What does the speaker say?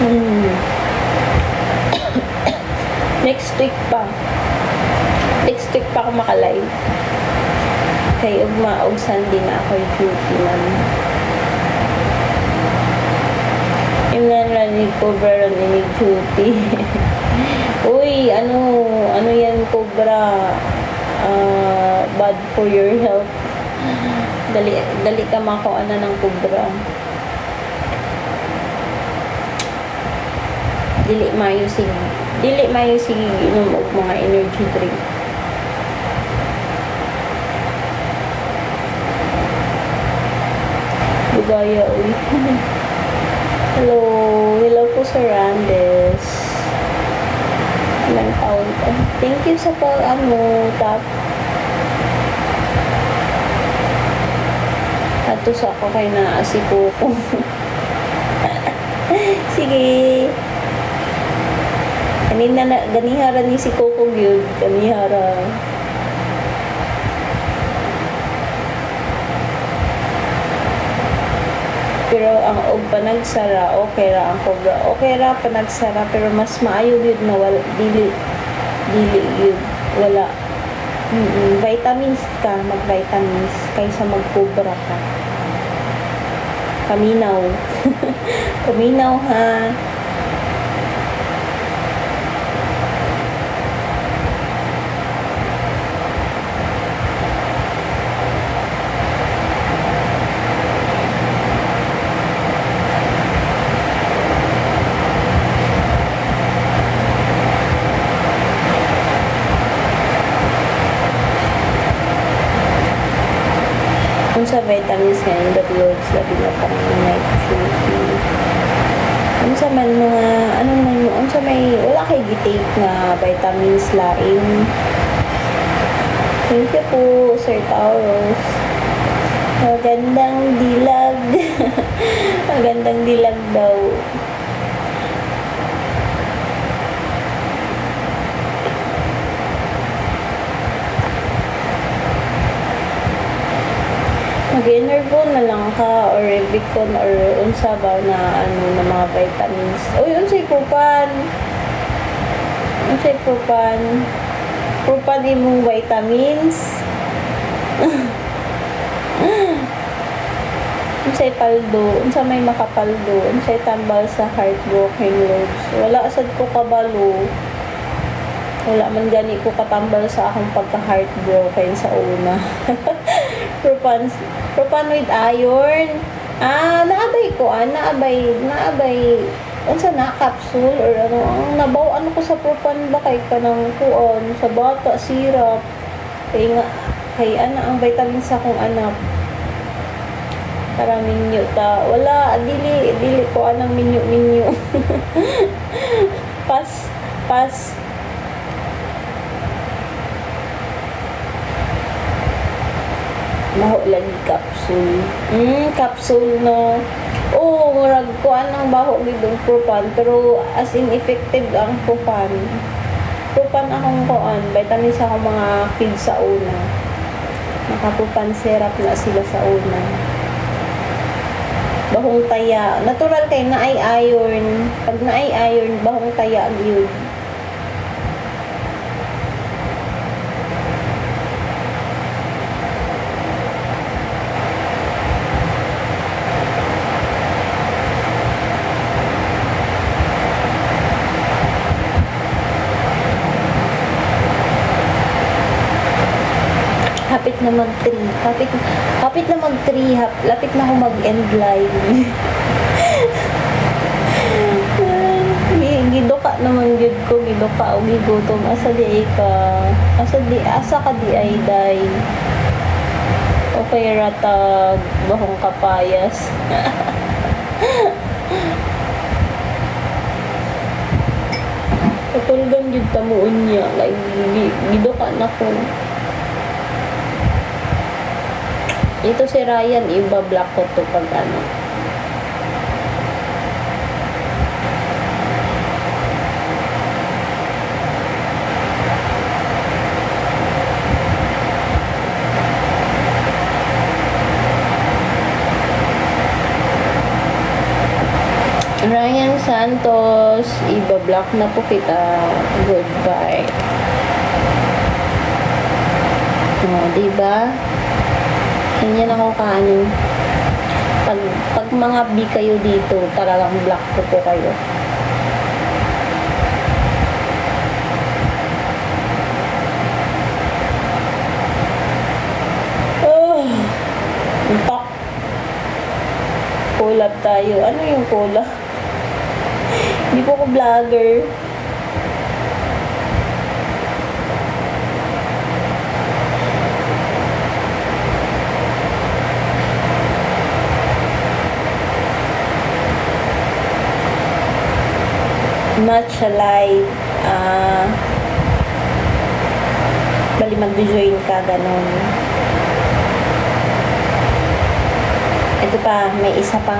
Hmm. Next week pa. Next week pa ako makalive. Kay ugma og Sunday na ako duty man. Imnan lang ni Cobra ron ni duty. Uy, ano yan Cobra? Bad for your health. Dali ka mako ano ng Cobra. Dili mayo sige inom og mga energy drink. Bugaya uy. Hello po Sir Randes. Ilang taon ka? Thank you sa tap. Atos ako kay na si Coco. Sige. Ganihara ni si Coco gyud, ganihara. Pero ang og panagsara, okay ra ang Cobra. Okay ra panagsara pero mas maayo gyud na wala dili gyud wala. Vitamins ka, mag-vitamins kaysa mag-Cobra ka. Paminaw. Paminaw ha. Sa vitamins nga in the clothes labi na pang night duty. Sa man mga sa may wala kay gitake nga vitamins lain. Thank you po Sir Taurus. Magandang dilag. Magandang dilag daw. Mag-enervon na lang ka or Revicon or unsa ba na na mga vitamins. Uy, unsay Propan? Unsay Propan? Propan imong vitamins. Unsay paldo? Unsa may makapaldo? Unsay tambal sa heartbroken loads? Wala sad ko kabalo. Wala man gani ko katambal sa akong pagka-heartbroken sa una. Propan with iron. Naabay. Unsa na capsule or ang nabaw ko sa propan ba kay kanang kuon sa bata syrup. Kay ang vitamins sa akong anak. Para minyo ta. Wala dili ko anang minyo. Pas. Baho lagi capsule. Capsule no. Oo, murag ko anang baho gidong Propan pero as in effective ang Propan. Propan akong kuan, vitamins akong mga kids sa una. Nakapupan syrup na sila sa una. Bahong taya, natural kay naay iron. Pag naay iron, bahong taya gyud. Lapit na mag-3. Lapit na mag-3. Lapit na ako mag-end live. Gidoka naman gid ko. Gidoka o gigutom. Asa di ka? Asa ka di ay day? Okay ratag. Bahong kapayas. Katulgan gid tamuon niya. Like, gidoka na ko. Ito si Ryan, iba-block ko to pag Ryan Santos, iba-block na po kita. Goodbye. Diba? Ganyan ako kaano. Pag mga B kayo dito, talagang block ko po kayo. Tok. Collab tayo. Ano yung collab? Hindi po ko vlogger. Match alive. Bali mag-join ka, ganun. Ito pa, may isa pang